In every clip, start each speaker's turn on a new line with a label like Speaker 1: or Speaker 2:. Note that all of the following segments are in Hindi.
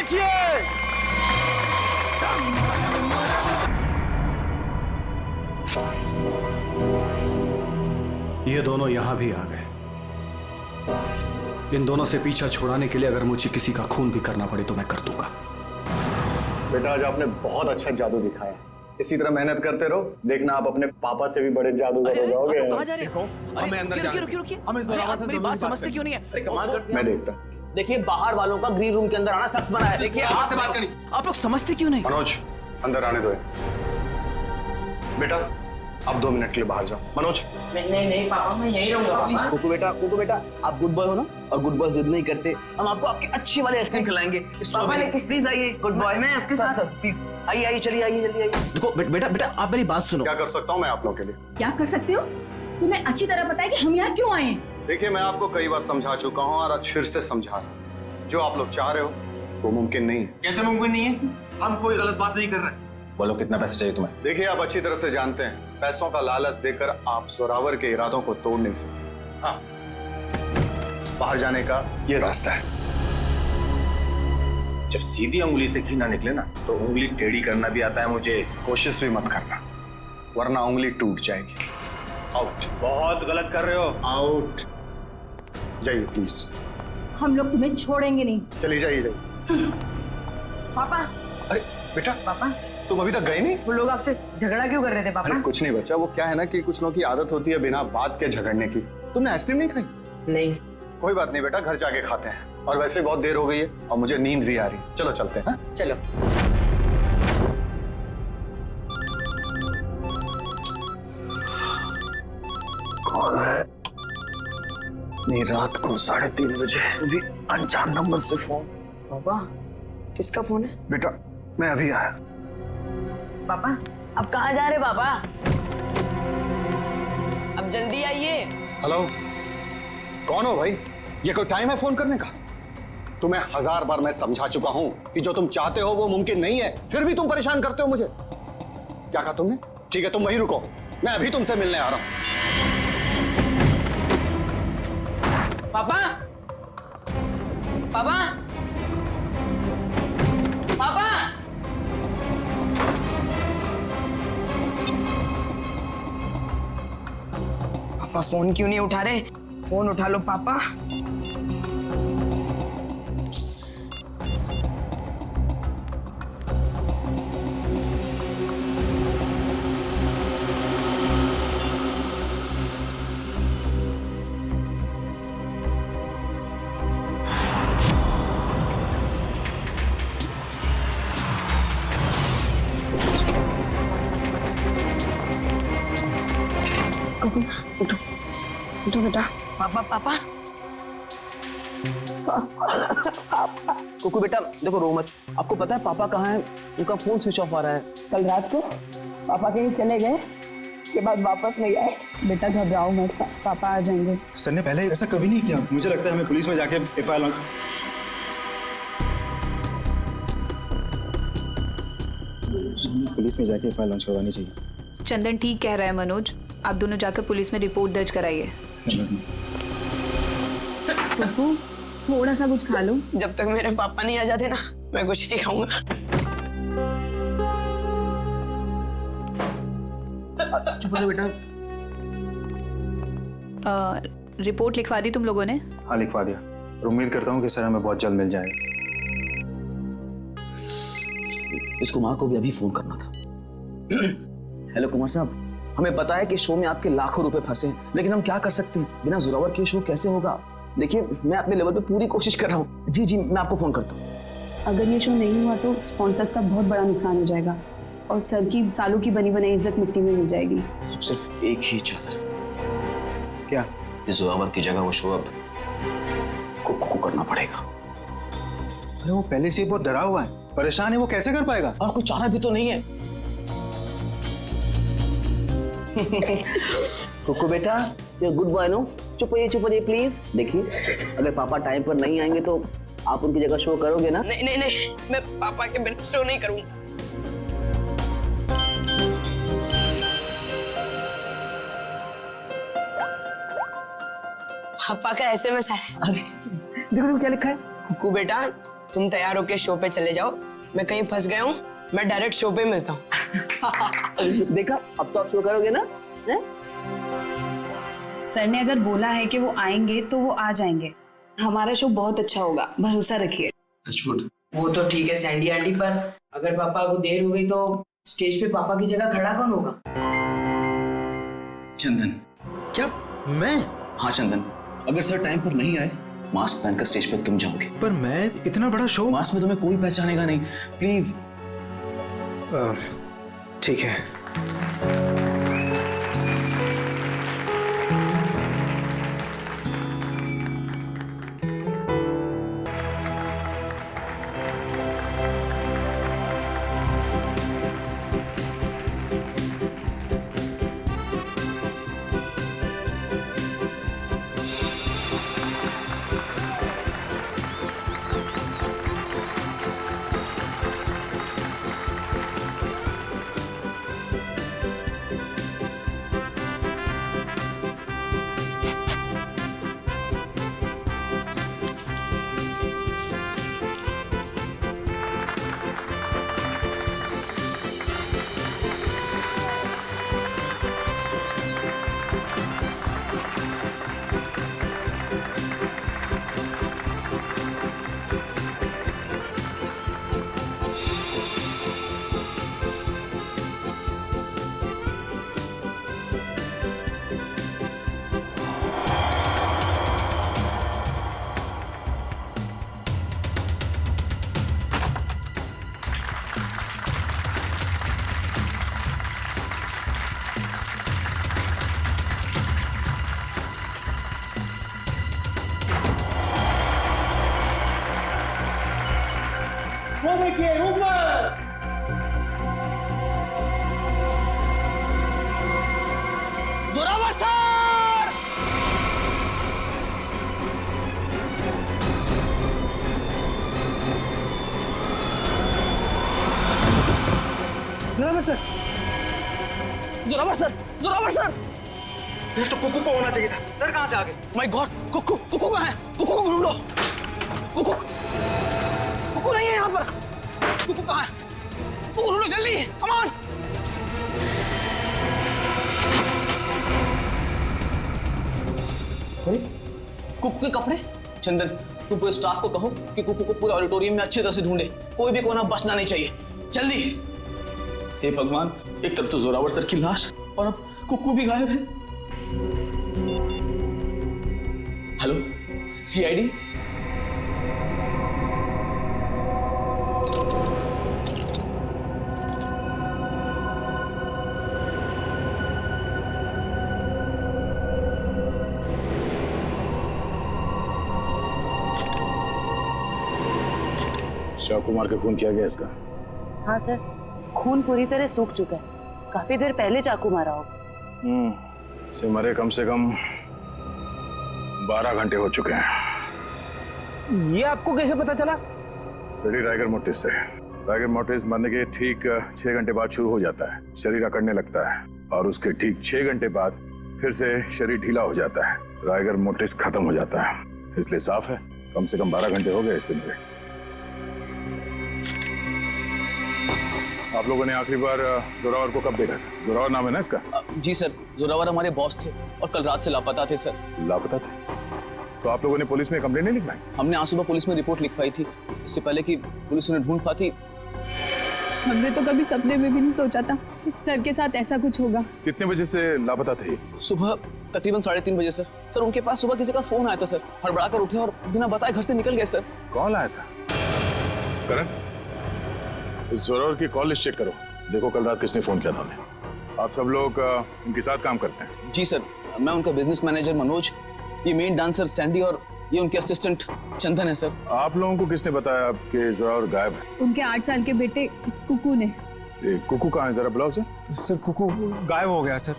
Speaker 1: देखिए।
Speaker 2: ये दोनों यहां भी आ गए। इन दोनों से पीछा छुड़ाने के लिए अगर मुझे किसी का खून भी करना पड़े तो मैं कर दूंगा।
Speaker 1: बेटा आज आपने बहुत अच्छा जादू दिखाया, इसी तरह मेहनत करते रहो, देखना आप अपने पापा से भी बड़े जादूगर हो जाओगे।
Speaker 3: कहाँ जा रहे हो?
Speaker 4: हमें अंदर
Speaker 3: रुकिए। मेरी बात समझते क्यों नहीं है?
Speaker 1: मैं देखता।
Speaker 4: देखिए बाहर वालों का ग्रीन रूम के अंदर आना सख्त मना है। देखिए आपसे बात करनी।
Speaker 3: आप लोग समझते क्यों नहीं?
Speaker 1: मनोज अंदर आने दो। बेटा अब 2 मिनट के लिए बाहर जाओ। मनोज
Speaker 4: नहीं पापा मैं यहीं रहूंगा। कुकू बेटा आप गुड बॉय हो ना, और गुड बॉय जिद नहीं करते। हम आपको आपकी अच्छी वाली आइसक्रीम खिलाएंगे। पापा लेके प्लीज आइए। गुड बॉय मैं आपके साथ प्लीज आइए चलिए आइए जल्दी आइए।
Speaker 3: देखो बेटा आप मेरी बात सुनो।
Speaker 1: क्या कर सकता हूँ मैं आप लोगों के लिए?
Speaker 5: क्या कर सकते हो? तुम्हें अच्छी तरह पता है कि हम यहाँ क्यों आए हैं।
Speaker 1: देखिए मैं आपको कई बार समझा चुका हूँ और आज फिर से समझा रहा हूँ, जो आप लोग चाह रहे हो वो मुमकिन नहीं है।
Speaker 4: कैसे मुमकिन नहीं है? हम कोई गलत बात नहीं कर रहे। बोलो कितना पैसा चाहिए तुम्हें?
Speaker 1: देखिए आप अच्छी तरह से जानते हैं पैसों का लालच देकर आप जोरावर के इरादों को तोड़ नहीं सकते। हाँ बाहर जाने का ये रास्ता है।
Speaker 6: जब सीधी उंगली से घी ना निकले ना तो उंगली टेढ़ी करना भी आता है मुझे।
Speaker 1: कोशिश भी मत करना वरना उंगली टूट जाएगी। आउट।
Speaker 6: बहुत गलत कर रहे हो।
Speaker 1: आउट। जाइए प्लीज।
Speaker 5: हम लोग तुम्हें छोड़ेंगे नहीं।
Speaker 1: चलिए जाइए।
Speaker 5: पापा।
Speaker 1: अरे बेटा
Speaker 5: पापा
Speaker 1: तुम अभी तक गए नहीं?
Speaker 5: वो लोग आपसे झगड़ा क्यों कर रहे थे पापा?
Speaker 1: अरे कुछ नहीं बच्चा, वो क्या है ना कि कुछ लोगों की आदत होती है बिना बात के झगड़ने की। तुमने आइसक्रीम नहीं खाई?
Speaker 4: नहीं।
Speaker 1: कोई बात नहीं बेटा, घर जाके खाते हैं। और वैसे बहुत देर हो गई है और मुझे नींद भी आ रही है। चलो चलते हैं।
Speaker 4: चलो।
Speaker 1: कौन है? नहीं रात को 3:30 बजे अभी अनजान नंबर से फोन।
Speaker 4: पापा किसका फोन है?
Speaker 1: बेटा मैं अभी आया।
Speaker 4: पापा अब कहाँ जा रहे पापा? अब जल्दी आइए।
Speaker 1: हेलो कौन हो भाई? ये कोई टाइम है फोन करने का? तुम्हें 1000 बार मैं समझा चुका हूं कि जो तुम चाहते हो वो मुमकिन नहीं है, फिर भी तुम परेशान करते हो मुझे। क्या कहा तुमने? ठीक है तुम वहीं रुको, मैं अभी तुमसे मिलने आ रहा हूं।
Speaker 4: पापा पापा पापा पापा फोन क्यों नहीं उठा रहे? फोन उठा लो पापा। उठो उठो बेटा। पापा पापा कुकू बेटा देखो रो मत। आपको पता है पापा कहाँ हैं? उनका फोन स्विच ऑफ आ रहा है।
Speaker 5: कल रात को पापा कहीं चले गए, उसके बाद वापस नहीं आए। बेटा घबराओ मत, पापा आ जाएंगे।
Speaker 7: सर ने पहले ऐसा कभी नहीं किया। मुझे लगता है हमें पुलिस में जाके एफआईआर लॉन्च करवानी चाहिए।
Speaker 8: चंदन ठीक कह रहा है मनोज, आप दोनों जाकर पुलिस में रिपोर्ट दर्ज कराइए।
Speaker 5: पप्पू थोड़ा सा कुछ खा लो।
Speaker 4: जब तक मेरे पापा नहीं आ जाते ना मैं कुछ नहीं खाऊंगा। चुप रहो बेटा।
Speaker 8: रिपोर्ट लिखवा दी तुम लोगों ने?
Speaker 7: हाँ लिखवा दिया और उम्मीद करता हूँ कि सर हमें बहुत जल्द मिल जाएगा।
Speaker 4: इस कुमार को भी अभी फोन करना था। हेलो कुमार साहब, हमें पता है कि शो में आपके लाखों रुपए फंसे हैं, लेकिन हम क्या कर सकते हैं? बिना जोरावर के शो कैसे होगा? देखिए मैं अपने लेवल पे पूरी कोशिश कर रहा हूँ। जी मैं आपको फोन करता हूँ।
Speaker 5: अगर ये शो नहीं हुआ तो स्पॉन्सर्स का बहुत बड़ा नुकसान हो जाएगा और सर की सालों की बनी बनाई इज्जत मिट्टी में मिल जाएगी।
Speaker 4: सिर्फ एक ही चाल।
Speaker 7: क्या?
Speaker 4: इस जोरावर की जगह वो शो अब कुकू करना पड़ेगा।
Speaker 7: अरे वो पहले से बहुत डरा हुआ है, परेशान है, वो कैसे कर पाएगा?
Speaker 4: और कोई चारा भी तो नहीं है। कुकू बेटा ये गुड बॉय नो, चुप होइए प्लीज। देखिए अगर पापा टाइम पर नहीं आएंगे तो आप उनकी जगह शो करोगे ना? नहीं मैं पापा के बिना शो नहीं करूंगा। पापा का एसएमएस है। अरे देखो क्या लिखा है। कुकू बेटा
Speaker 5: तुम तैयार होके शो पे चले जाओ, मैं कहीं फंस गया हूँ, मैं डायरेक्ट शो पे मिलता हूँ।
Speaker 4: देखा, अब तो आप शो करोगे ना? है?
Speaker 9: सर ने अगर बोला है कि वो आएंगे तो वो आ जाएंगे। हमारा शो बहुत अच्छा होगा, भरोसा रखिए।
Speaker 5: वो तो ठीक है सैंडी आंटी, पर अगर पापा को देर हो गई तो स्टेज पे पापा की जगह खड़ा कौन होगा?
Speaker 4: चंदन।
Speaker 7: क्या मैं?
Speaker 4: हाँ चंदन, अगर सर टाइम पर नहीं आए, मास्क पहनकर स्टेज पर तुम जाओगे।
Speaker 7: पर मैं इतना बड़ा शो।
Speaker 4: मास्क में तुम्हें कोई पहचानेगा नहीं, प्लीज।
Speaker 7: ठीक है।
Speaker 3: Zorawar sir! Zorawar sir! Zorawar sir!
Speaker 7: ये तो कुकू को होना चाहिए था। सर कहाँ से आ गए?
Speaker 3: माय गॉड, कुकू कुकू कहाँ है? कुकू को ढूंढो। कुकू कुकू नहीं है यहाँ पर। कुकू कहाँ है? कुकू ढूंढो जल्दी, कम ऑन।
Speaker 4: अरे कुकू के कपड़े। चंदन, तुम पूरे स्टाफ को कहो कि कुकू को पूरे ऑडिटोरियम में अच्छी तरह से ढूंढे, कोई भी कोना बचना नहीं चाहिए, जल्दी। हे भगवान, एक तरफ तो जोरावर सर की लाश और अब कुकू भी गायब है। Hello, CID?
Speaker 6: चाकू मार के खून किया गया इसका।
Speaker 10: हाँ सर, खून पूरी तरह सूख चुका है, काफी देर पहले चाकू मारा होगा।
Speaker 6: इसे मरे कम से कम 12 घंटे हो चुके हैं।
Speaker 3: ये आपको कैसे पता चला?
Speaker 6: फ्रेडी राइगर मोर्टिस से। राइगर मोर्टिस मरने के ठीक 6 घंटे बाद शुरू हो जाता है, शरीर अकड़ने लगता है और उसके ठीक 6 घंटे बाद फिर से शरीर ढीला हो जाता है, राइगर मोर्टिस खत्म हो जाता है। इसलिए साफ है कम से कम 12 घंटे हो गए इससे मरे। आप लोगों ने आखिरी बार जोरावर को कब देखा था? जोरावर नाम है ना इसका?
Speaker 4: जी सर, जोरावर हमारे बॉस थे और कल रात से लापता थे सर।
Speaker 6: लापता थे? तो आप लोगों ने पुलिस में कंप्लेंट नहीं लिखवाई?
Speaker 4: हमने आज सुबह पुलिस में रिपोर्ट लिखवाई थी, इससे पहले कि पुलिस उन्हें ढूंढ पाती।
Speaker 9: हमने तो कभी सपने में भी नहीं सोचा था कि सर के साथ ऐसा कुछ होगा।
Speaker 6: कितने बजे से लापता थे?
Speaker 4: सुबह तकरीबन 3:30 बजे सर। सर उनके पास सुबह किसी का फोन आया था सर, हड़बड़ा कर उठे और बिना बताए घर से निकल गए सर।
Speaker 6: कौन आया था? करण, इस जोरावर की कॉल लिस्ट चेक करो, देखो कल रात किसने फोन किया था हमें। आप सब लोग उनके साथ काम करते हैं?
Speaker 4: जी सर, मैं उनका बिजनेस मैनेजर मनोज, ये मेन डांसर सैंडी और ये उनके असिस्टेंट चंदन है सर।
Speaker 6: आप लोगों को किसने बताया कि जोरावर गायब है?
Speaker 9: उनके 8 साल के बेटे कुकू ने।
Speaker 6: कुकू कहाँ है, जरा बुलाओ सर।
Speaker 7: सर कुकू गायब हो गया सर।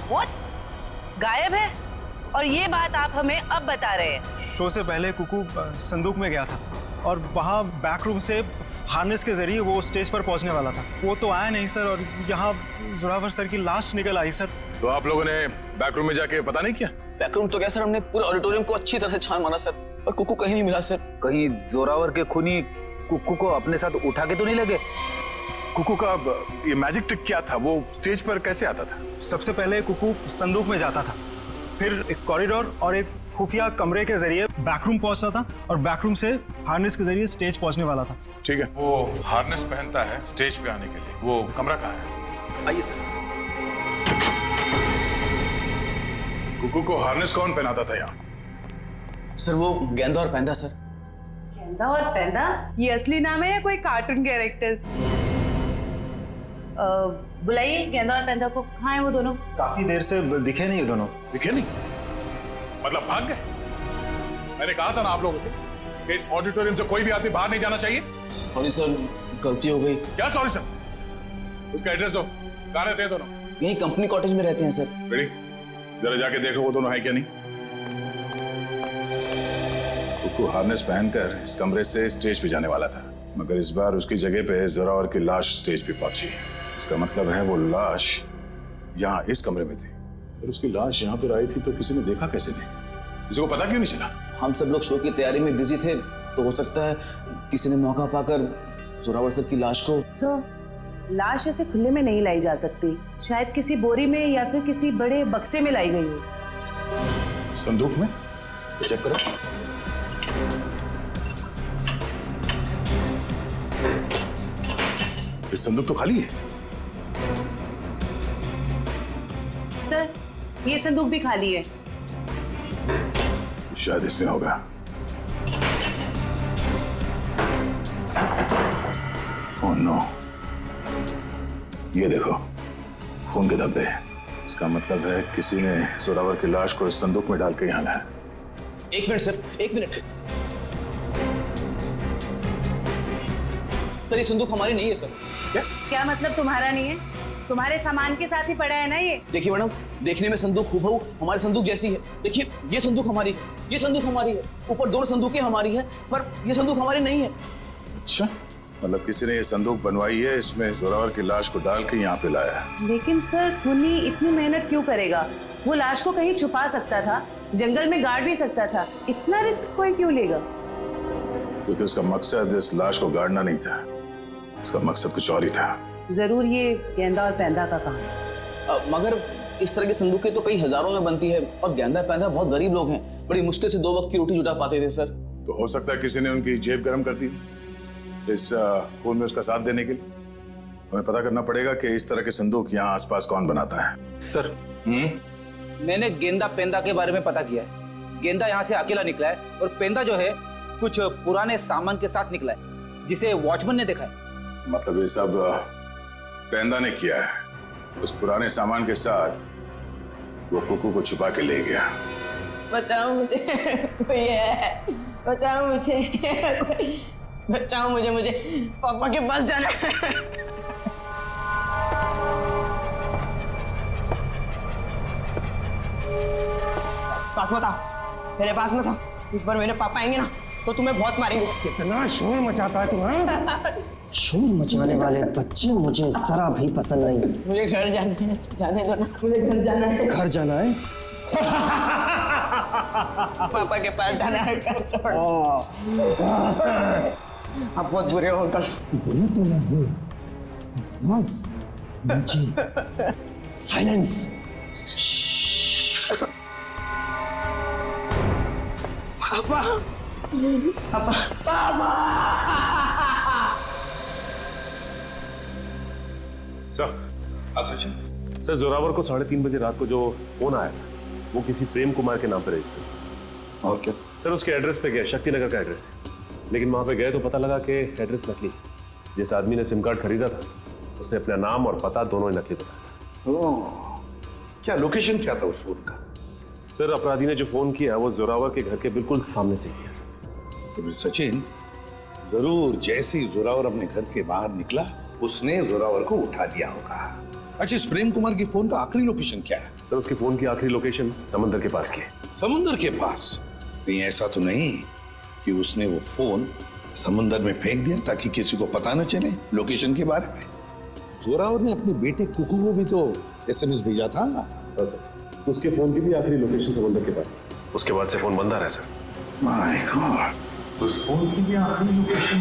Speaker 10: व्हाट? गायब है? और ये बात आप हमें अब बता रहे हैं?
Speaker 7: शो से पहले कुकू संदूक में गया था और वहाँ बैक रूम से हार्नेस के जरिए वो स्टेज पर पहुंचने वाला था। वो तो आया नहीं सर और यहाँ जोरावर सर की लाश निकल आई सर।
Speaker 6: तो आप लोगों ने बैक रूम में जाके पता नहीं किया?
Speaker 4: बैक रूम तो क्या सर, हमने पूरे ऑडिटोरियम को अच्छी तरह से छान मारा सर, पर कुकू कहीं नहीं मिला सर।
Speaker 11: कहीं जोरावर के खूनी
Speaker 3: कुकू को अपने साथ उठा के तो नहीं लगे?
Speaker 6: कुकू का ये मैजिक ट्रिक क्या था? वो स्टेज पर कैसे आता था?
Speaker 7: सबसे पहले कुकू संदूक में जाता था, फिर एक कॉरिडोर और एक खुफिया कमरे के जरिए बैकरूम पहुंचता था और बैकरूम से हार्नेस के जरिए स्टेज पहुंचने वाला था।
Speaker 6: ठीक है।
Speaker 11: वो हार्नेस पहनता है स्टेज पे आने के लिए। वो कमरा कहाँ है?
Speaker 3: आइए सर।
Speaker 6: कुकू को हार्नेस कौन पहनाता था यहाँ?
Speaker 4: सर वो गेंदा और पैंदा सर।
Speaker 10: गेंदा और पैंदा ये असली नाम है या कोई कार्टून कैरेक्टर्स? बुलाइए गेंदा और पैंदा को। कहाँ है वो दोनों?
Speaker 7: काफी देर से दिखे नहीं ये दोनों।
Speaker 6: दिखे नहीं? मतलब भाग गए? मैंने कहा था ना आप लोगों से कि इस ऑडिटोरियम से कोई भी आदमी बाहर नहीं जाना चाहिए।
Speaker 4: सॉरी सर, गलती हो गई।
Speaker 6: क्या सॉरी सर? उसका एड्रेस दो। कहाँ रहते हैं दोनों?
Speaker 4: यही कंपनी कॉटेज में रहते हैं सर।
Speaker 6: रेडी? जरा जाके देखो वो दोनों है क्या नहीं। कुकू हार्नेस पहनकर इस कमरे से स्टेज पे जाने वाला था, मगर इस बार उसकी जगह पे जोरावर की लाश स्टेज पे पहुंची। इसका मतलब है वो लाश यहाँ इस कमरे में थी और उसकी लाश यहाँ पर आई थी तो किसी ने देखा कैसे नहीं? किसी को पता क्यों नहीं चला?
Speaker 4: हम सब लोग शो की तैयारी में बिजी थे, तो हो सकता है किसी ने मौका पाकर जोरावर सर की लाश को।
Speaker 10: लाश ऐसे खुले में नहीं लाई जा सकती, शायद किसी बोरी में या फिर किसी बड़े बक्से में लाई गई हो।
Speaker 6: संदूक में? चेक करो। ये संदूक तो खाली है।
Speaker 10: सर ये संदूक भी खाली है।
Speaker 6: शायद इसमें होगा। ओह नो, ये देखो खून के धब्बे। इसका मतलब है किसी ने जोरावर की लाश को इस संदूक में डाल के यहाँ लाया।
Speaker 4: एक मिनट सर, एक मिनट। सर ये संदूक हमारी नहीं है सर।
Speaker 10: क्या मतलब तुम्हारा नहीं है? तुम्हारे सामान के साथ ही पड़ा है ना ये।
Speaker 4: देखिए मैडम, देखने में संदूक हूबहू हमारे संदूक जैसी है। देखिए ये संदूक हमारी है, ये संदूक हमारी है, ऊपर दोनों संदूकें हमारी है, पर ये संदूक हमारी नहीं है।
Speaker 6: अच्छा, मतलब किसी ने ये संदूक बनवाई है, इसमें जोरावर की लाश को डाल के यहाँ पे लाया है।
Speaker 10: लेकिन सर खूनी इतनी मेहनत क्यों करेगा? वो लाश को कहीं छुपा सकता था, जंगल में गाड़ भी सकता था, इतना रिस्क कोई क्यों लेगा?
Speaker 6: क्योंकि उसका मकसद इस लाश को गाड़ना नहीं था, उसका मकसद कुछ और ही था।
Speaker 10: जरूर ये गेंदा और पैंदा का काम है।
Speaker 4: मगर इस तरह की संदूकें तो कई हजारों में बनती है और गेंदा पैंदा बहुत गरीब लोग हैं, बड़ी मुश्किल से 2 वक्त की रोटी जुटा पाते थे सर।
Speaker 6: तो हो सकता है किसी ने उनकी जेब गर्म कर दी इस खून में उसका साथ देने के लिए। हमें पता करना पड़ेगा कि इस तरह के संदूक यहाँ आसपास कौन बनाता है।
Speaker 3: सर मैंने गेंदा पेंदा के बारे में पता किया है। गेंदा यहाँ से अकेला निकला है और पेंदा जो है कुछ पुराने सामान के साथ निकला है, जिसे वॉचमैन ने देखा है।
Speaker 6: मतलब ये सब पेंदा ने किया है। उस पुराने सामान के साथ वो कुकू को छुपा के ले गया।
Speaker 5: बचाओ मुझे, कोई है, बचाओ मुझे, बचाओ मुझे, मुझे पापा के पास जाना है। पास मत आओ, मेरे पास मत आओ। इस बार मेरे पापा आएंगे ना तो तुम्हें बहुत मारेंगे।
Speaker 3: कितना शोर मचाता है तुम्हें?
Speaker 12: शोर मचाने वाले बच्चे मुझे जरा भी पसंद नहीं।
Speaker 5: मुझे घर जाना है, जाने दो ना, मुझे घर जाना है। घर
Speaker 12: जाना है?
Speaker 5: पापा के पास जाना है, घर छोड़। आप बहुत बुरे हो अंकल।
Speaker 12: बुरे तो मैं हूँ, बस मुझे साइलेंस।
Speaker 5: पापा, पापा, पापा।
Speaker 13: सर जोरावर को 3:30 बजे रात को जो फोन आया था वो किसी प्रेम कुमार के नाम पर रजिस्टर्ड था।
Speaker 6: और क्या?
Speaker 13: सर उसके एड्रेस पे गए, शक्तिनगर का एड्रेस है, लेकिन वहां पे गए तो पता लगा कि एड्रेस नकली है। जिस आदमी ने सिम कार्ड खरीदा था उसने अपना नाम और पता दोनों ही नकली बताया था।
Speaker 11: क्या लोकेशन क्या था उस फोन का?
Speaker 13: सर अपराधी ने जो फोन किया वो जोरावर के घर के बिल्कुल सामने से किया।
Speaker 11: तो फिर सचिन जरूर जैसे ही जोरावर अपने घर के बाहर निकला उसने जोरावर को उठा दिया होगा। अच्छा, इस प्रेम कुमार की फोन का आखिरी लोकेशन क्या है?
Speaker 13: सर उसकी फोन की आखिरी लोकेशन समुद्र के पास की है।
Speaker 11: समुद्र के पास? नहीं, ऐसा तो नहीं कि उसने वो फोन समुद्र में फेंक दिया ताकि किसी को पता न चले लोकेशन के बारे में। जोरावर ने अपने बेटे कुकू को भी तो SMS भेजा था।
Speaker 13: सर उसके फोन की भी आखिरी लोकेशन समुद्र के पास है। उसके बाद से फोन बंद आ रहा है सर।
Speaker 11: माय गॉड,
Speaker 13: उस फोन की भी आखिरी लोकेशन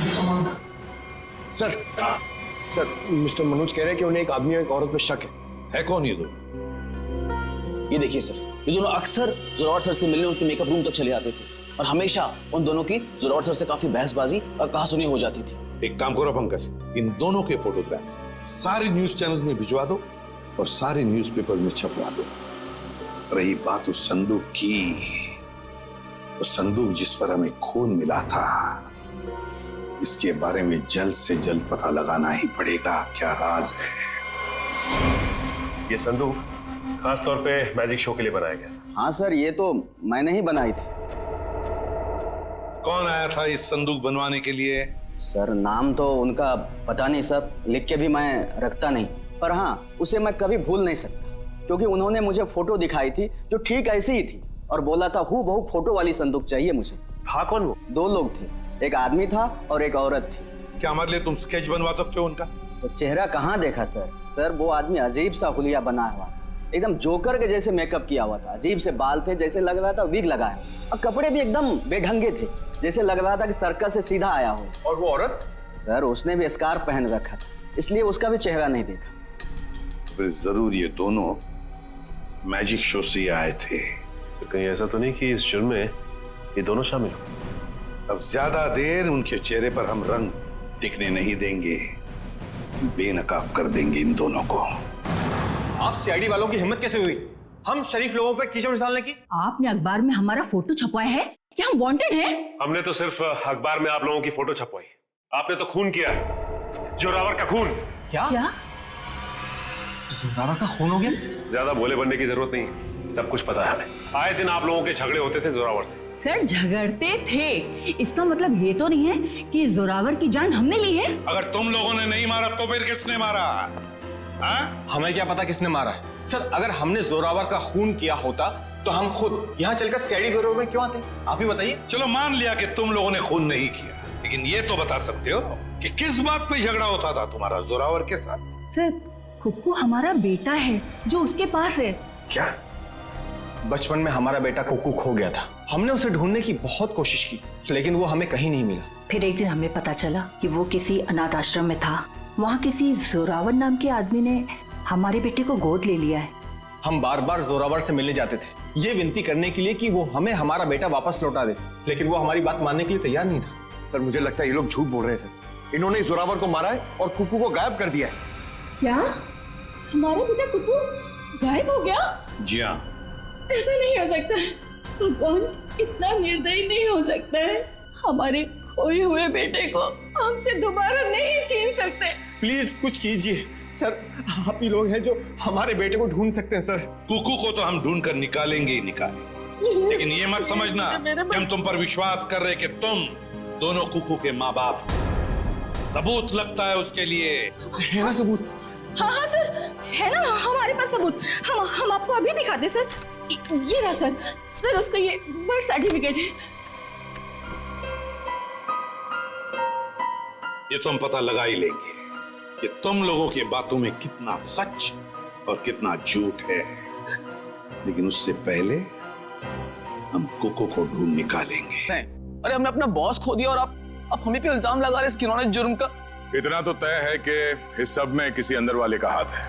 Speaker 2: सर मिस्टर मनोज कह रहे हैं कि उन्हें एक आदमी और एक औरत पे शक
Speaker 11: है कौन ये दो?
Speaker 4: ये देखिए सर, ये दोनों अक्सर जोरावर सर से मिलने उनके मेकअप रूम तक चले आते थे और हमेशा उन दोनों की जोरावर सर से काफी बहसबाजी और कहासुनी हो जाती थी।
Speaker 11: एक काम करो पंकज, इन दोनों के फोटोग्राफ्स सारे न्यूज चैनल में भिजवा दो और सारे न्यूज़पेपर्स में छपवा दो। रही बात उस संदूक की, वो संदूक जिस पर हमें खून मिला था, इसके बारे में जल्द से जल्द पता लगाना ही पड़ेगा क्या राज है।
Speaker 13: ये संदूक खास तौर पे मैजिक शो के लिए बनाया गया।
Speaker 4: हाँ सर, ये तो मैंने ही बनाई थी।
Speaker 11: कौन आया था इस संदूक बनवाने के लिए?
Speaker 4: सर नाम तो उनका पता नहीं सर, लिख के भी मैं रखता नहीं, पर हाँ उसे मैं कभी भूल नहीं सकता क्योंकि उन्होंने मुझे फोटो दिखाई थी जो ठीक ऐसी ही थी और बोला था हूबहू फोटो वाली संदूक चाहिए मुझे।
Speaker 13: था कौन वो?
Speaker 4: 2 लोग थे, एक आदमी था और एक औरत थी।
Speaker 11: क्या हमारे लिए तुम स्केच बनवा सकते हो उनका?
Speaker 4: सर चेहरा कहाँ देखा सर वो आदमी अजीब सा हुलिया बना हुआ, एकदम जोकर के जैसे मेकअप किया हुआ था। अजीब से बाल थे, जैसे लग रहा था विग लगाया, और कपड़े भी एकदम बेढंगे थे, जैसे लग रहा था कि सर्कस से सीधा आया हो।
Speaker 2: और वो औरत?
Speaker 4: सर उसने भी स्कार्फ पहन रखा था, इसलिए उसका भी चेहरा नहीं देखा।
Speaker 11: फिर जरूर ये दोनों मैजिक शो से आए थे।
Speaker 13: तो कहीं ऐसा तो नहीं कि इस जुर्म में ये दोनों शामिल हो?
Speaker 11: अब ज्यादा देर उनके चेहरे पर हम रंग टिकने नहीं देंगे, बेनकाब कर देंगे इन दोनों को।
Speaker 2: आप सीआईडी वालों की हिम्मत कैसे हुई हम शरीफ लोगों पे कीचड़ डालने की?
Speaker 9: आपने अखबार में हमारा फोटो छपवाया है कि हम वांटेड हैं?
Speaker 13: हमने तो सिर्फ अखबार में आप लोगों की फोटो छपवाई, आपने तो खून किया है, जोरावर का खून।
Speaker 2: क्या जोरावर का खून हो गया?
Speaker 13: ज्यादा भोले बनने की जरूरत नहीं, सब कुछ पता है हमें। आए दिन आप लोगों के झगड़े होते थे जोरावर से।
Speaker 9: सर झगड़ते थे, इसका मतलब ये तो नहीं है कि जोरावर की जान हमने ली है।
Speaker 11: अगर तुम लोगों ने नहीं मारा तो फिर किसने मारा?
Speaker 2: हमें क्या पता किसने मारा है सर। अगर हमने जोरावर का खून किया होता तो हम खुद यहाँ चलकर सीआईडी ब्यूरो में क्यों आते? आप ही बताइए।
Speaker 11: चलो मान लिया कि तुम लोगों ने खून नहीं किया, लेकिन ये तो बता सकते हो कि किस बात पे झगड़ा होता था तुम्हारा जोरावर के साथ?
Speaker 9: सर कुक्कू हमारा बेटा है जो उसके पास है।
Speaker 2: क्या? बचपन में हमारा बेटा कुक्कू खो गया था, हमने उसे ढूंढने की बहुत कोशिश की लेकिन वो हमें कहीं नहीं मिला।
Speaker 14: फिर एक दिन हमें पता चला कि वो किसी अनाथ आश्रम में था। वहाँ किसी जोरावर नाम के आदमी ने हमारे बेटे को गोद ले लिया है।
Speaker 2: हम बार बार जोरावर से मिलने जाते थे ये विनती करने के लिए कि वो हमें हमारा बेटा वापस लौटा दे, लेकिन वो हमारी बात मानने के लिए तैयार नहीं था।
Speaker 15: सर मुझे लगता है ये लोग झूठ बोल रहे हैं सर। इन्होंने जोरावर को मारा है और कुक्कू को गायब कर दिया है।
Speaker 9: क्या हमारा बेटा कुक्कू गायब हो गया?
Speaker 11: जी हाँ।
Speaker 9: ऐसा नहीं हो सकता, भगवान इतना निर्दयी नहीं हो सकता है। हमारे खोए हुए बेटे को हमसे दोबारा नहीं छीन सकते।
Speaker 2: प्लीज कुछ कीजिए सर, आप ही लोग हैं जो हमारे बेटे को ढूंढ सकते हैं सर।
Speaker 11: कुकू को तो हम ढूंढ कर निकालेंगे ही निकालेंगे, लेकिन ये मत समझना कि हम तुम पर विश्वास कर रहे कि तुम दोनों कुकू के माँ बाप। सबूत लगता है उसके लिए।
Speaker 2: है ना सबूत?
Speaker 9: हाँ सर है ना हमारे पास सबूत। हम आपको अभी दिखाते सर। ये रहा सर उसका ये बर्थ सर्टिफिकेट है।
Speaker 11: ये तो हम पता लगा ही लेंगे कि तुम लोगों की बातों में कितना सच और कितना झूठ है, लेकिन उससे पहले हम कुकू को ढूंढ निकालेंगे।
Speaker 4: अरे हमने अपना बॉस खो दिया और आप हमें पे इल्जाम लगा रहे इस घिनौने जुर्म का।
Speaker 6: इतना तो तय है कि इस सब में किसी अंदर वाले का हाथ है।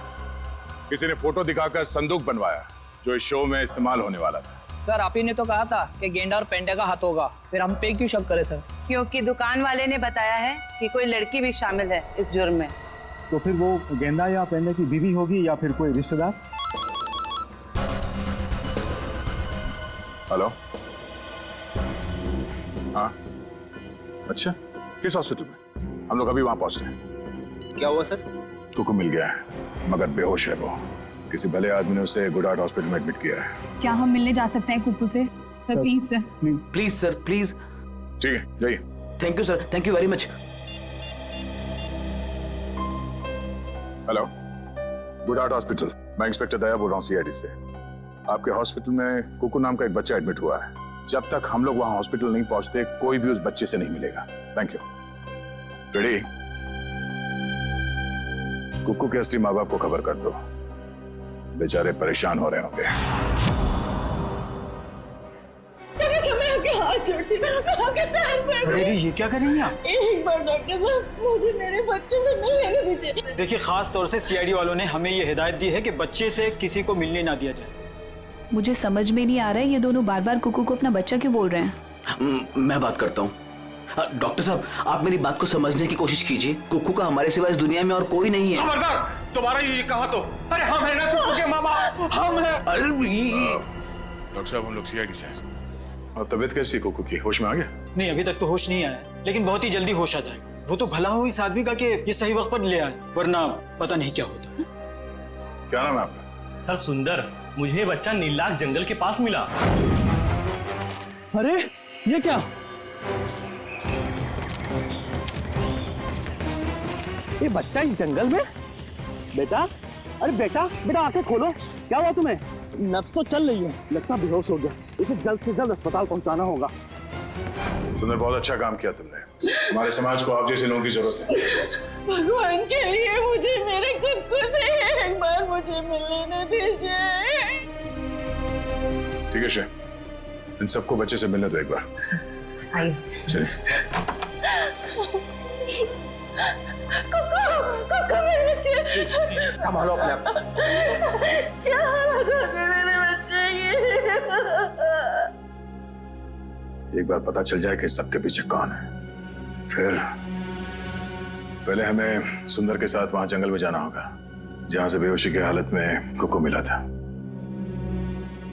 Speaker 6: किसी ने फोटो दिखाकर संदूक बनवाया जो इस शो में इस्तेमाल होने वाला था।
Speaker 3: सर आप ही ने तो कहा था कि गेंडा और पेंडा का हाथ होगा, फिर हम पे क्यों शक करें सर?
Speaker 10: क्योंकि दुकान वाले ने बताया है कि कोई लड़की भी शामिल है इस जुर्म में।
Speaker 7: तो फिर वो गेंदा या पेंडा की बीवी होगी या फिर कोई रिश्तेदार।
Speaker 6: हेलो, हाँ अच्छा, किस हॉस्पिटल में? हम लोग अभी वहां पहुंच रहे हैं।
Speaker 3: क्या हुआ सर?
Speaker 6: कुकू मिल गया है मगर बेहोश है वो। किसी भले आदमी ने उसे गुड हार्ट हॉस्पिटल में एडमिट किया है।
Speaker 8: क्या हम मिलने जा सकते हैं कुक्कू से? Sir please sir.
Speaker 4: Please sir please.
Speaker 6: ठीक है जाइए।
Speaker 4: Thank you sir, thank you very much.
Speaker 6: Hello, good heart hospital, मैं इंस्पेक्टर दया बोल रहा हूँ सीआईडी से। आपके हॉस्पिटल में कुकू नाम का एक बच्चा एडमिट हुआ है। जब तक हम लोग वहां हॉस्पिटल नहीं पहुंचते कोई भी उस बच्चे से नहीं मिलेगा। Thank you. रेडी? कुकू के असली माँ बाप को खबर कर दो, बेचारे परेशान हो रहे होंगे।
Speaker 9: हमें आपके हाथ छोड़ती हूँ, मैं आपके पैर पड़
Speaker 7: अरे ये क्या कर रही हैं आप?
Speaker 9: एक बार डॉक्टर साहब मुझे मेरे बच्चे से मिलने दीजिए।
Speaker 16: देखिए, खास तौर से सीआईडी वालों ने हमें ये हिदायत दी है कि बच्चे से किसी को मिलने ना दिया जाए।
Speaker 8: मुझे समझ में नहीं आ रहा है ये दोनों बार बार कुकू को अपना बच्चा क्यों बोल रहे हैं।
Speaker 4: मैं बात करता हूँ। डॉक्टर साहब, आप मेरी बात को समझने की कोशिश कीजिए। कुक्कू का हमारे सिवा इस दुनिया में और कोई नहीं है।
Speaker 2: खबरदार, तुम्हारा ये कहा तो। अरे हम है ना कुक्कू के मामा, हम हैं।
Speaker 4: अरे
Speaker 6: डॉक्टर साहब, हम लोग सीआईडी से हैं। और तबीयत कैसी कुक्कू की? होश में आ गया?
Speaker 16: नहीं, अभी तक तो होश नहीं आया, लेकिन बहुत ही जल्दी होश आ जाएगा। वो तो भला हो इस आदमी का कि ये सही वक्त पर ले आए, वरना पता नहीं क्या होता।
Speaker 6: क्या नाम है आपका?
Speaker 17: सर सुंदर, मुझे ये बच्चा नीलाग जंगल के पास मिला।
Speaker 12: अरे ये क्या? ये बच्चा इस जंगल में? बेटा, अरे बेटा बेटा आंखें खोलो, क्या हुआ तुम्हें? नब्ज तो चल रही है, लगता बेहोश हो गया। इसे जल्द से जल्द अस्पताल पहुंचाना होगा।
Speaker 6: सुंदर, बहुत अच्छा काम किया तुमने। हमारे समाज को आप जैसे लोगों की जरूरत है।
Speaker 9: भगवान के लिए मुझे मेरे कुक्कू से एक बार मुझे मिलने दीजिए।
Speaker 6: ठीक है शे, इन सबको बच्चे से मिलने दो एक बार।
Speaker 10: आइए।
Speaker 9: कुक्कू मेरे बच्चे,
Speaker 15: संभालो अपने आप।
Speaker 9: क्या हालत है मेरे बच्चे की?
Speaker 6: एक बार पता चल जाए कि सबके पीछे कौन है, फिर पहले हमें सुंदर के साथ वहां जंगल में जाना होगा जहां से बेहोशी की हालत में कुक्कू मिला था।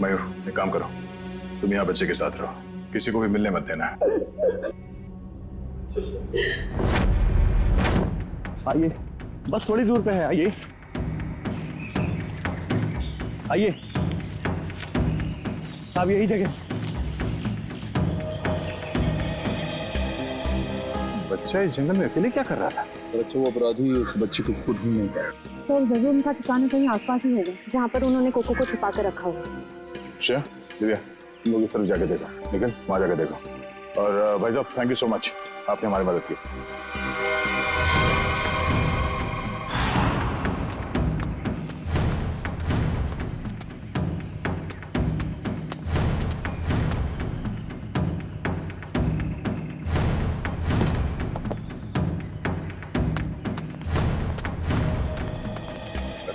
Speaker 6: मयूर, एक काम करो, तुम यहाँ बच्चे के साथ रहो, किसी को भी मिलने मत देना।
Speaker 12: आइए, बस थोड़ी दूर पे है, आइए आइए। साहब यही जगह।
Speaker 6: बच्चा इस जंगल में अकेले क्या कर रहा था? अच्छा, वो अपराधी उस बच्चे को ढूंढ नहीं पाया।
Speaker 18: सर जरूर उनका ठिकाना कहीं आसपास ही होगा जहाँ पर उन्होंने कोको को छुपा कर रखा होगा।
Speaker 6: अच्छा दिव्या, तुम लोग इस तरफ जाके देखो, लेकिन वहां जाके देखो। और भाई साहब, थैंक यू सो मच, आपने हमारी मदद की।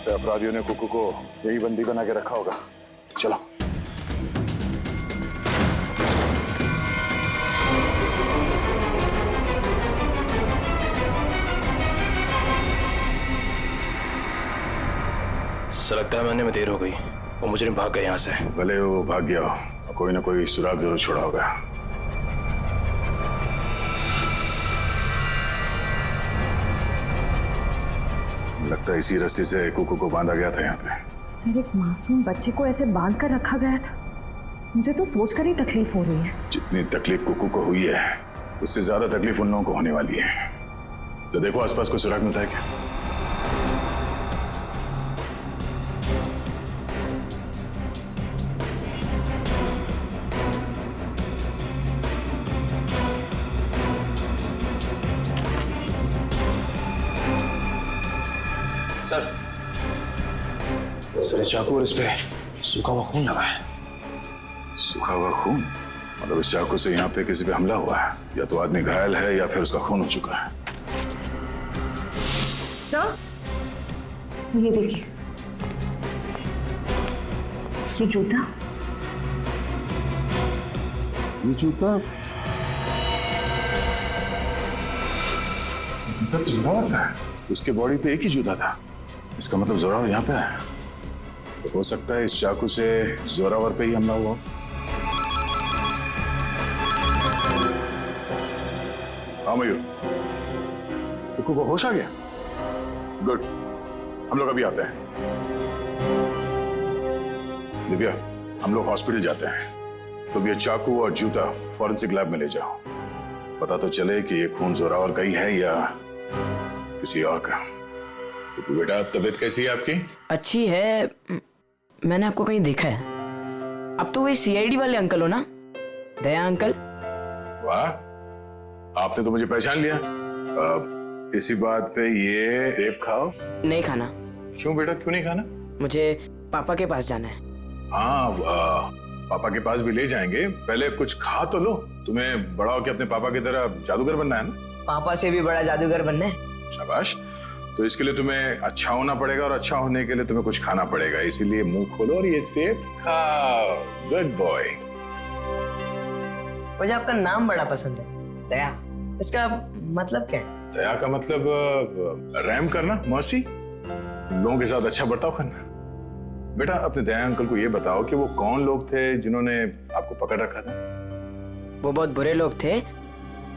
Speaker 6: अपराधियों ने कुक्कू को यही बंदी बना के रखा होगा। चलो।
Speaker 17: सर लगता है मैंने में देर हो गई, वो मुझे भाग गए यहाँ से।
Speaker 6: भले वो भाग गया हो, कोई ना कोई सुराग जरूर छोड़ा होगा। लगता है इसी रस्सी से कुक्कू को बांधा गया था यहाँ पे।
Speaker 18: सर एक मासूम बच्चे को ऐसे बांध कर रखा गया था, मुझे तो सोचकर ही तकलीफ हो रही है।
Speaker 6: जितनी तकलीफ कुक्कू को हुई है, उससे ज्यादा तकलीफ उन लोगों को होने वाली है। तो देखो आसपास कोई सुराग मिलता है क्या?
Speaker 15: सर चाकू और इस पे सूखा हुआ खून लगा है।
Speaker 6: सूखा हुआ खून? मतलब इस चाकू से यहाँ पे किसी पे हमला हुआ है, या तो आदमी घायल है या फिर उसका खून हो चुका है।
Speaker 18: सर ये देखिए, ये जूता,
Speaker 6: जूता तो जोरावर का है। उसके बॉडी पे एक ही जूता था, इसका मतलब जोरावर यहाँ पे है। तो हो सकता है इस चाकू से जोरावर पे ही हमला हुआ। हाँ मयूर, कुक्कू को होश आ गया? गुड, हम लोग अभी आते हैं। दिव्या, हम लोग हॉस्पिटल जाते हैं। तुम ये चाकू और जूता फॉरेंसिक लैब में ले जाओ, पता तो चले कि ये खून जोरावर का ही है या किसी और का। तो बेटा, तबीयत कैसी है आपकी?
Speaker 5: अच्छी है, मैंने आपको कहीं देखा है। अब तो वही सीआईडी वाले अंकल हो ना, दया अंकल?
Speaker 6: वाह, आपने तो मुझे पहचान लिया। इसी बात पे ये सेब खाओ।
Speaker 5: नहीं खाना।
Speaker 6: क्यों बेटा, क्यों नहीं खाना?
Speaker 5: मुझे पापा के पास जाना है।
Speaker 6: हाँ, पापा के पास भी ले जाएंगे, पहले कुछ खा तो लो। तुम्हें बड़ा होकर अपने पापा की तरह जादूगर बनना है ना?
Speaker 5: पापा से भी बड़ा जादूगर बनना है।
Speaker 6: शाबाश। तो इसके लिए तुम्हें अच्छा होना पड़ेगा और अच्छा होने के लिए तुम्हें कुछ खाना पड़ेगा। इसीलिए मुंह खोलो और ये सेब खाओ। Good boy.
Speaker 5: मुझे आपका नाम बड़ा पसंद है, दया। इसका मतलब क्या है?
Speaker 6: दया का मतलब रहम करना, मर्सी, लोगों के साथ अच्छा बर्ताव करना। बेटा अपने दया अंकल को ये बताओ कि वो कौन लोग थे जिन्होंने आपको पकड़ रखा था?
Speaker 5: वो बहुत बुरे लोग थे,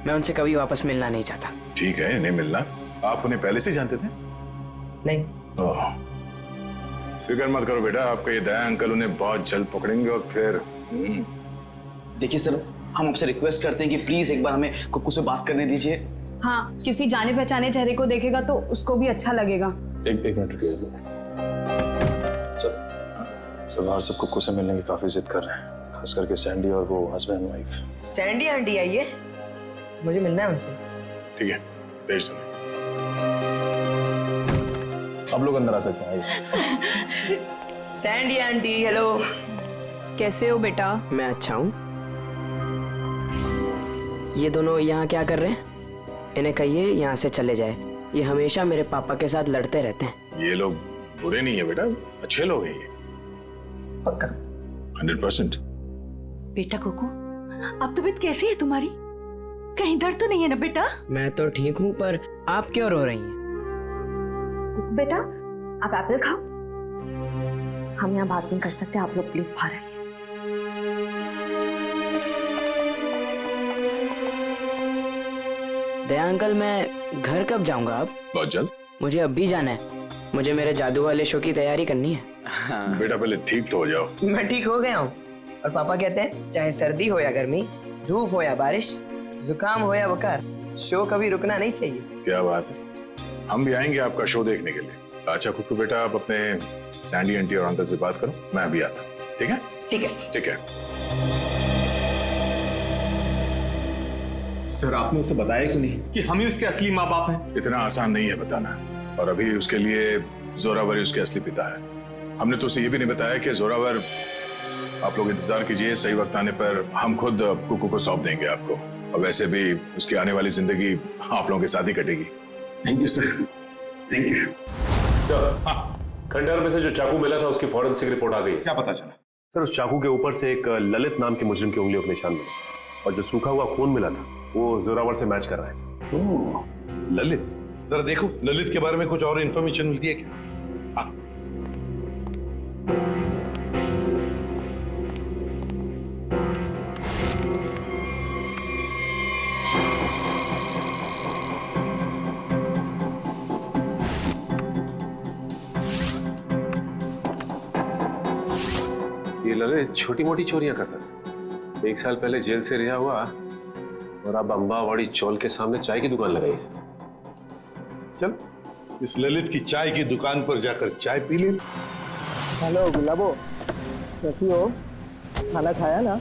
Speaker 5: मैं उनसे कभी वापस मिलना नहीं चाहता।
Speaker 6: ठीक है, नहीं मिलना। आप उन्हें पहले से जानते थे?
Speaker 5: नहीं।
Speaker 6: ओह, फिक्र मत करो बेटा, आपका ये दया अंकल उन्हें बहुत जल्द पकड़ेंगे और फिर
Speaker 4: देखिए सर, हम आपसे रिक्वेस्ट करते हैं कि प्लीज एक बार हमें कुक्कू से बात करने दीजिए।
Speaker 18: हाँ, किसी जाने पहचाने चेहरे को देखेगा तो उसको भी अच्छा लगेगा।
Speaker 13: एक मिनट रुकिए सर, बाहर सब कुक्कू से मिलने की काफी जिद कर रहे हैं, खास करके सैंडी और वो हस्बैंड वाइफ।
Speaker 5: सैंडी आंटी आई है, मुझे मिलना है उनसे।
Speaker 6: ठीक है, भेज दो।
Speaker 13: आप लोग अंदर आ सकते हैं।
Speaker 5: Sandy aunty, hello.
Speaker 8: कैसे हो बेटा?
Speaker 5: मैं अच्छा हूँ। ये दोनों यहाँ क्या कर रहे हैं? इन्हें कहिए यहाँ से चले जाए, ये हमेशा मेरे पापा के साथ लड़ते रहते हैं।
Speaker 6: ये लोग बुरे नहीं है बेटा, अच्छे लोग हैं ये।
Speaker 5: पक्का?
Speaker 6: 100%।
Speaker 9: बेटा कुकू, अब तबीयत कैसी है तुम्हारी? कहीं दर्द तो नहीं है ना बेटा?
Speaker 5: मैं तो ठीक हूँ, पर आप क्यों रो रही हैं?
Speaker 18: कुकू बेटा, आप एप्पल खाओ। हम यहाँ बात नहीं कर सकते, आप लोग प्लीज बाहर आइए।
Speaker 5: दया अंकल, मैं घर कब जाऊंगा? अब
Speaker 6: बहुत जल्द।
Speaker 5: मुझे अब भी जाना है, मुझे मेरे जादू वाले शो की तैयारी करनी है।
Speaker 6: बेटा पहले ठीक तो हो जाओ।
Speaker 5: मैं ठीक हो गया हूँ, और पापा कहते हैं चाहे सर्दी हो या गर्मी, धूप हो या बारिश, जुकाम हो या बुखार, शो कभी रुकना नहीं चाहिए।
Speaker 6: क्या बात है, हम भी आएंगे आपका शो देखने के लिए। अच्छा कुक्कू बेटा, आप अपने सैंडी आंटी और अंकल से बात करो, मैं अभी आता हूँ। ठीक है?
Speaker 5: ठीक है।
Speaker 6: ठीक है।
Speaker 2: सर आपने उसे बताया क्यों नहीं कि हम ही उसके असली माँ बाप हैं?
Speaker 6: इतना आसान नहीं है बताना, और अभी उसके लिए जोरावर ही उसके असली पिता है। हमने तो उसे ये भी नहीं बताया कि जोरावर, आप लोग इंतजार कीजिए, सही वक्त आने पर हम खुद कुकू को सौंप देंगे आपको। और वैसे भी उसकी आने वाली जिंदगी आप लोगों के साथ ही कटेगी।
Speaker 2: Thank you sir, thank you.
Speaker 13: खंडहर में से जो चाकू मिला था उसकी फॉरेंसिक रिपोर्ट आ गई है।
Speaker 11: क्या पता चला?
Speaker 13: सर उस चाकू के ऊपर से एक ललित नाम के मुजरिम की उंगलियों के निशान मिले, और जो सूखा हुआ खून मिला था वो जोरावर से मैच कर रहा है सर।
Speaker 11: ओह, ललित, जरा देखो ललित के बारे में कुछ और इन्फॉर्मेशन मिलती है क्या?
Speaker 13: ये ललित छोटी मोटी चोरियां करता था, 1 साल पहले जेल से रिहा हुआ और अब अंबावाड़ी चौल के सामने चाय की दुकान लगाई।
Speaker 11: चल इस ललित की चाय की दुकान पर जाकर चाय पी ले।
Speaker 12: हेलो गुलाबो, कैसी हो? खाना खाया ना?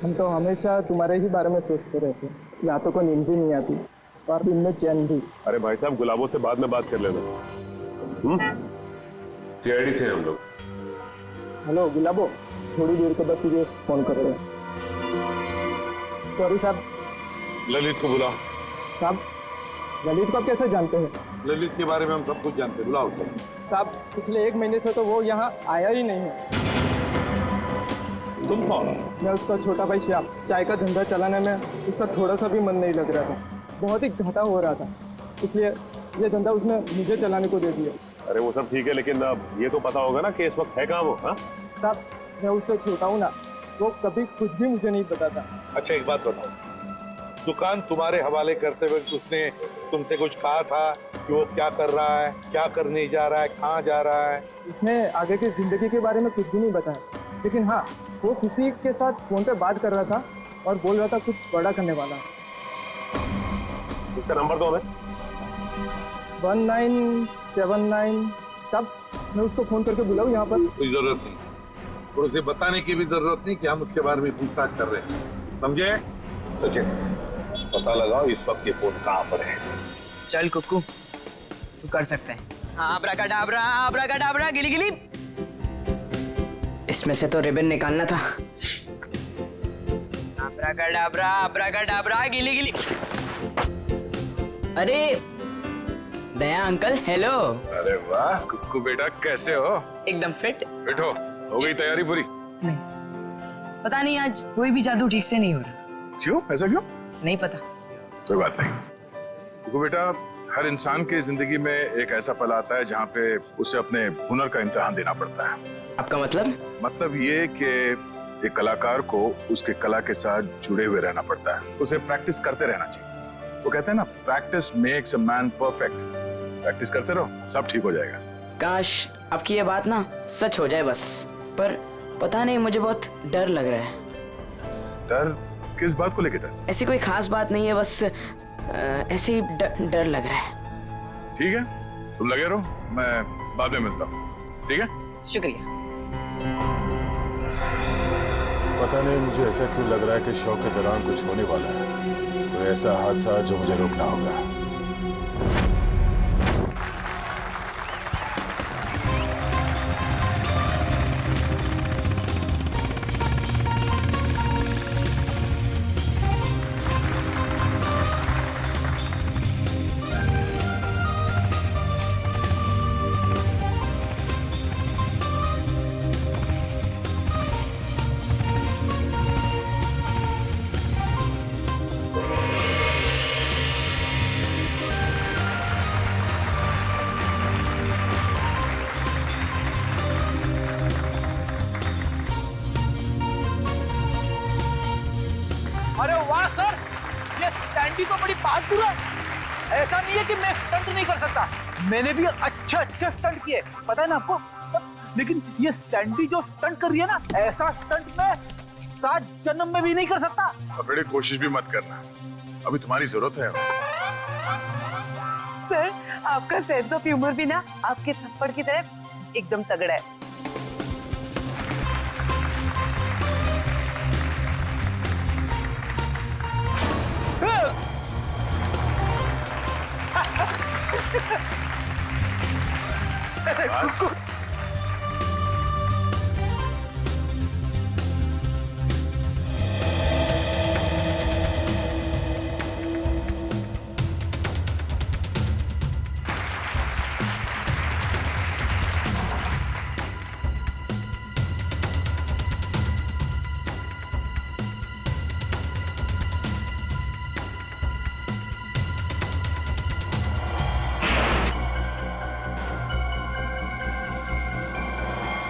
Speaker 12: हम तो हमेशा तुम्हारे ही बारे में सोचते रहते हैं, रातों को नींद भी नहीं आती और दिन में चैन भी।
Speaker 13: अरे भाई साहब, गुलाबों से बाद में बात कर लेना। सीआईडी से हम लोग।
Speaker 12: हेलो गुलाबो, थोड़ी देर के बाद तुझे फोन करते हैं। सॉरी साहब।
Speaker 11: ललित को बुलाओ।
Speaker 12: साहब, ललित को आप कैसे जानते हैं?
Speaker 11: ललित के बारे में हम सब कुछ जानते हैं, बुलाओ उसको।
Speaker 12: साहब, पिछले 1 महीने से तो वो यहाँ आया ही नहीं है।
Speaker 11: तुम कौन?
Speaker 12: मैं उसका छोटा भाई श्याम। चाय का धंधा चलाने में उसका थोड़ा सा भी मन नहीं लग रहा था, बहुत ही घाटा हो रहा था, इसलिए ये धंधा उसने मुझे चलाने को दे दिया।
Speaker 13: अरे वो सब ठीक है, लेकिन अब ये तो पता होगा ना कि इस वक्त है कहाँ वो? हाँ
Speaker 12: साहब, मैं उससे छोटा हूँ ना, वो कभी कुछ भी मुझे नहीं बताता।
Speaker 11: अच्छा एक बात बताओ, दुकान तुम्हारे हवाले करते वक्त उसने तुमसे कुछ कहा था कि वो क्या कर रहा है, क्या करने जा रहा है, कहाँ जा रहा है?
Speaker 12: उसने आगे की जिंदगी के बारे में कुछ भी नहीं बताया, लेकिन हाँ, वो किसी के साथ फोन पे बात कर रहा था और बोल रहा था कुछ बड़ा करने वाला।
Speaker 13: उसका नंबर दो हमें।
Speaker 12: 1979। साहब, मैं उसको फोन करके बुलाऊं यहाँ पर?
Speaker 11: कोई जरूरत नहीं, और उसे बताने की भी जरूरत नहीं कि हम उसके बारे में पूछताछ कर रहे हैं, समझे? सचिन, पता लगाओ इस वक्त ये फोन कहाँ पर है।
Speaker 5: चल कुक्कू, तू कर सकता है। हाँ, आब्राकाडाब्रा, आब्राकाडाब्रा, गिली गिली।
Speaker 19: इसमें से तो रिबन निकालना था।
Speaker 20: अब्राकडाब्रा अब्राकडाब्रा गिली गिली।
Speaker 19: अरे दया अंकल, हेलो।
Speaker 6: अरे वाह कुक्कू बेटा, कैसे हो?
Speaker 19: एकदम फिट
Speaker 6: हो गई तैयारी पूरी?
Speaker 19: पता नहीं आज कोई भी जादू ठीक से नहीं हो रहा।
Speaker 6: क्यों? ऐसा क्यों?
Speaker 19: नहीं पता।
Speaker 6: कोई बात नहीं कुक्कू बेटा, हर इंसान की जिंदगी में एक ऐसा पल आता है जहाँ पे उसे अपने हुनर का इम्तिहान देना पड़ता है।
Speaker 19: आपका मतलब?
Speaker 6: मतलब ये कि एक कलाकार को उसके कला के साथ जुड़े हुए रहना पड़ता है, उसे प्रैक्टिस करते रहना चाहिए। वो कहते हैं ना, practice makes a man perfect. Practice करते रहो, सब ठीक हो जाएगा।
Speaker 19: काश आपकी ये बात ना सच हो जाए बस, पर पता नहीं मुझे बहुत डर लग रहा है।
Speaker 6: डर? किस बात को लेकर डर?
Speaker 19: ऐसी कोई खास बात नहीं है, बस ऐसे ही डर लग रहा है।
Speaker 6: ठीक है, तुम लगे रहो, मैं बाद में मिलता हूँ। ठीक है?
Speaker 19: शुक्रिया।
Speaker 6: पता नहीं मुझे ऐसा क्यों लग रहा है कि शो के दौरान कुछ होने वाला है, कोई ऐसा हादसा जो मुझे रोकना होगा।
Speaker 3: अरे वाह सर, ये सैंडी तो बड़ी बहादुर है। ऐसा नहीं है कि मैं स्टंट नहीं कर सकता, मैंने भी अच्छे अच्छे स्टंट किए, पता है ना आपको। लेकिन ये सैंडी जो स्टंट कर रही है ना, ऐसा स्टंट मैं 7 जन्म में भी नहीं कर सकता।
Speaker 6: अब बेटे कोशिश भी मत करना, अभी तुम्हारी जरूरत है।
Speaker 10: सर, आपका सेंस ऑफ ह्यूमर भी ना आपके थप्पड़ की तरह एकदम तगड़ा है।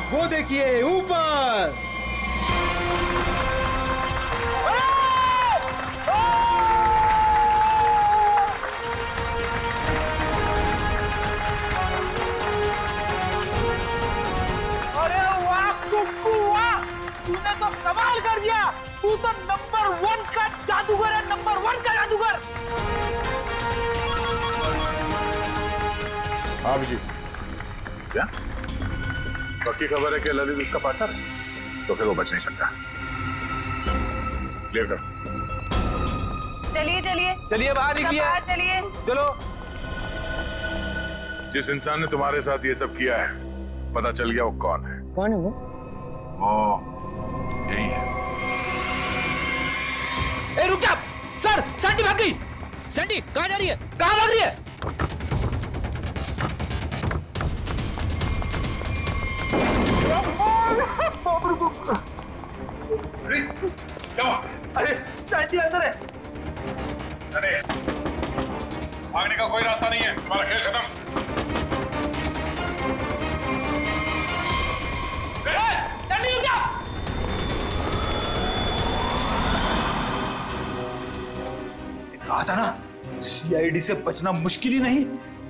Speaker 21: वो देखिए ऊपर।
Speaker 3: अरे वाह कुक्कू वाह, तूने तो कमाल कर दिया। तू तो नंबर 1 का जादूगर है, नंबर 1 का जादूगर।
Speaker 6: हाँ जी, क्या पक्की खबर है कि ललित उसका पार्टनर है? तो फिर वो बच नहीं सकता। क्लियर करो।
Speaker 10: चलिए चलिए
Speaker 3: चलिए बाहर निकलिए,
Speaker 10: बाहर चलिए।
Speaker 3: चलो।
Speaker 6: जिस इंसान ने तुम्हारे साथ ये सब किया है, पता चल गया वो कौन है?
Speaker 19: कौन है वो?
Speaker 6: वो यही है।
Speaker 3: ए रुक जा सर, सैंडी भाग गई। सैंडी कहाँ जा रही है? कहाँ भाग रही है?
Speaker 6: अरे
Speaker 3: सैंडी अंदर है।
Speaker 6: अरे भागने का कोई रास्ता नहीं है, तुम्हारा खेल खत्म।
Speaker 3: सैंडी रुक जा। कहा था ना, सीआईडी से बचना मुश्किल ही नहीं,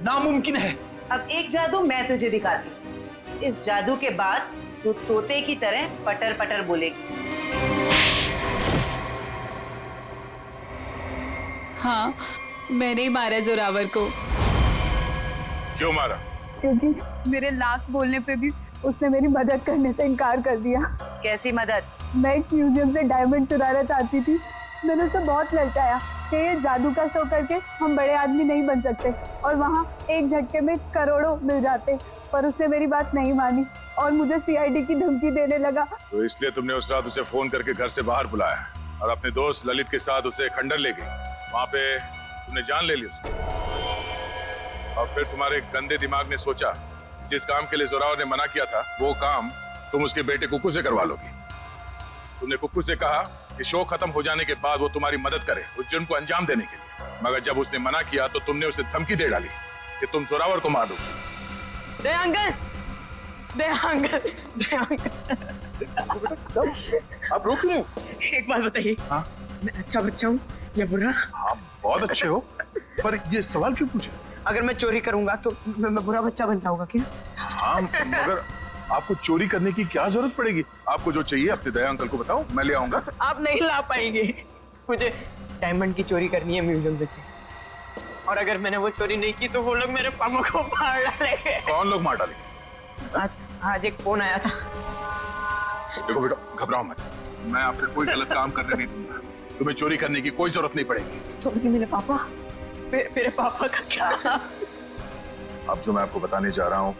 Speaker 3: नामुमकिन है।
Speaker 10: अब एक जादू मैं तुझे दिखाती। इस जादू के बाद तू तोते की तरह पटर पटर बोलेगी।
Speaker 8: हाँ, मैंने ही मारा जोरावर को।
Speaker 6: क्यों मारा?
Speaker 9: क्योंकि मेरे लाख बोलने पे भी उसने मेरी मदद करने से इनकार कर दिया।
Speaker 10: कैसी मदद?
Speaker 9: मैं एक म्यूजियम से डायमंड चुराना चाहती थी। मैंने उसे बहुत ललचाया कि ये जादू का शो करके हम बड़े आदमी नहीं बन सकते और वहाँ एक झटके में करोड़ों मिल जाते, पर उसने मेरी बात नहीं मानी।
Speaker 5: और मुझे सीआईडी की धमकी देने लगा।
Speaker 6: तो इसलिए तुमने उस रात उसे फोन करके घर से बाहर बुलाया और अपने दोस्त ललित के साथ उसे खंडर ले गई। वहां पे तुमने जान ले ली उसकी। और फिर तुम्हारे गंदे दिमाग ने सोचा जिस काम के लिए जोरावर ने मना किया था वो काम तुम उसके बेटे कुक्कू से करवा लोगी। तुमने कुक्कू से कहा कि शो खत्म हो जाने के बाद वो तुम्हारी मदद करे उस जुर्म को अंजाम देने के लिए, मगर जब उसने मना किया तो तुमने उसे धमकी दे डाली कि तुम जोरावर को मार दोगे।
Speaker 5: दे अंकल, दे अंकल, दे अंकल।
Speaker 6: आप रोक रहे हो?
Speaker 5: एक बात बताइए, हाँ? मैं अच्छा बच्चा हूँ या बुरा?
Speaker 6: हाँ बहुत अच्छे हो, पर ये सवाल क्यों पूछे?
Speaker 5: अगर मैं चोरी करूंगा तो मैं बुरा बच्चा बन जाऊंगा क्या?
Speaker 6: हाँ, मगर आपको चोरी करने की क्या जरूरत पड़ेगी? आपको जो चाहिए अपने दया अंकल को बताओ, मैं ले आऊंगा।
Speaker 5: आप नहीं ला पाएंगे, मुझे डायमंड की चोरी करनी है म्यूजियम में से। और अगर मैंने वो चोरी नहीं की तो वो लोग मेरे पापा को मार डालेंगे।
Speaker 6: कौन लोग मार डालेंगे?
Speaker 5: आज एक फोन आया था।
Speaker 6: देखो बेटा, घबराओ मत, मैं आपको कोई गलत काम करने नहीं दूंगा। तुम्हें चोरी करने की कोई जरूरत नहीं पड़ेगी।
Speaker 5: तो मेरे पापा, मेरे पापा का क्या?
Speaker 6: अब जो मैं आपको बताने जा रहा हूँ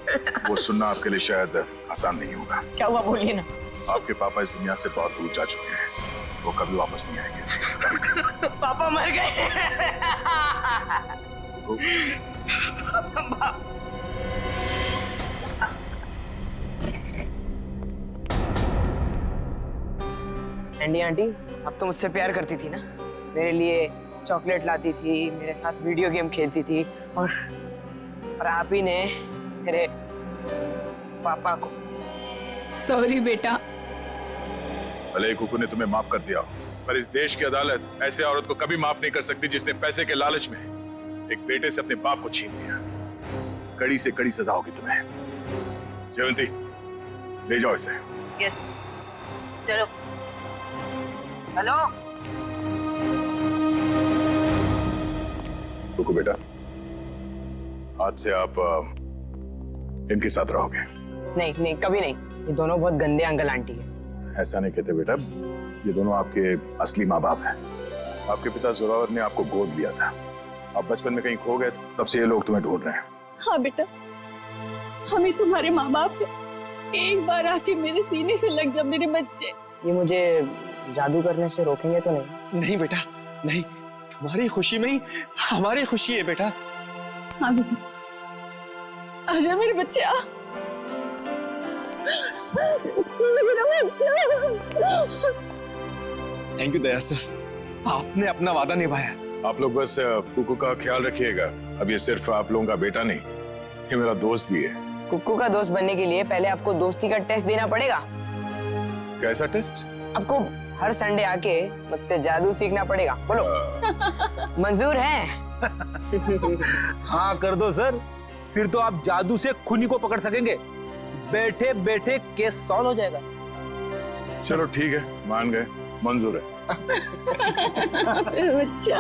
Speaker 6: वो सुनना आपके लिए शायद आसान नहीं होगा।
Speaker 5: क्या हुआ बोलिए ना।
Speaker 6: आपके पापा इस दुनिया से बहुत दूर जा चुके हैं, वो कभी वापस नहीं आएंगे।
Speaker 5: पापा मर गए। सैंडी आंटी, अब तो मुझसे प्यार करती थी ना, मेरे लिए चॉकलेट लाती थी, मेरे साथ वीडियो गेम खेलती थी, और आप ही ने मेरे पापा को।
Speaker 8: सॉरी बेटा।
Speaker 6: भले ही कुकू ने तुम्हें माफ कर दिया, पर इस देश की अदालत ऐसे औरत को कभी माफ नहीं कर सकती जिसने पैसे के लालच में एक बेटे से अपने बाप को छीन लिया। कड़ी से कड़ी सजा होगी तुम्हें। जयवंती, ले जाओ इसे।
Speaker 5: यस, चलो। हेलो
Speaker 6: कुकू बेटा, आज से आप इनके साथ रहोगे।
Speaker 5: नहीं नहीं, कभी नहीं, ये दोनों बहुत गंदे अंकल आंटी है।
Speaker 6: ऐसा नहीं कहते बेटा, ये दोनों आपके असली माँ बाप हैं। आपके पिता जोरावर ने आपको गोद लिया था, आप बचपन में कहीं खो गए, तब से ये लोग तुम्हें ढूंढ रहे हैं।
Speaker 9: हाँ बेटा, हम ही तुम्हारे माँ बाप हैं। एक बार आके मेरे सीने से लग जा मेरे बच्चे।
Speaker 5: ये मुझे जादू करने से रोकेंगे तो नहीं?
Speaker 15: नहीं बेटा, नहीं, तुम्हारी खुशी में ही हमारी खुशी है बेटा।
Speaker 9: हाँ बेटा, आजा मेरे बच्चे, आ।
Speaker 15: थैंक यू दया सर, आपने अपना वादा निभाया।
Speaker 6: आप लोग बस कुकू का ख्याल रखिएगा। अब ये सिर्फ आप लोगों का बेटा नहीं, ये मेरा दोस्त भी है।
Speaker 5: कुक्कू का दोस्त बनने के लिए पहले आपको दोस्ती का टेस्ट देना पड़ेगा।
Speaker 6: कैसा टेस्ट?
Speaker 5: आपको हर संडे आके मुझसे जादू सीखना पड़ेगा। बोलो, मंजूर है?
Speaker 3: हाँ कर दो सर, फिर तो आप जादू से खूनी को पकड़ सकेंगे। बैठे बैठे केस सॉल्व हो जाएगा।
Speaker 6: चलो ठीक है, मान गए, मंजूर है।
Speaker 9: बच्चा।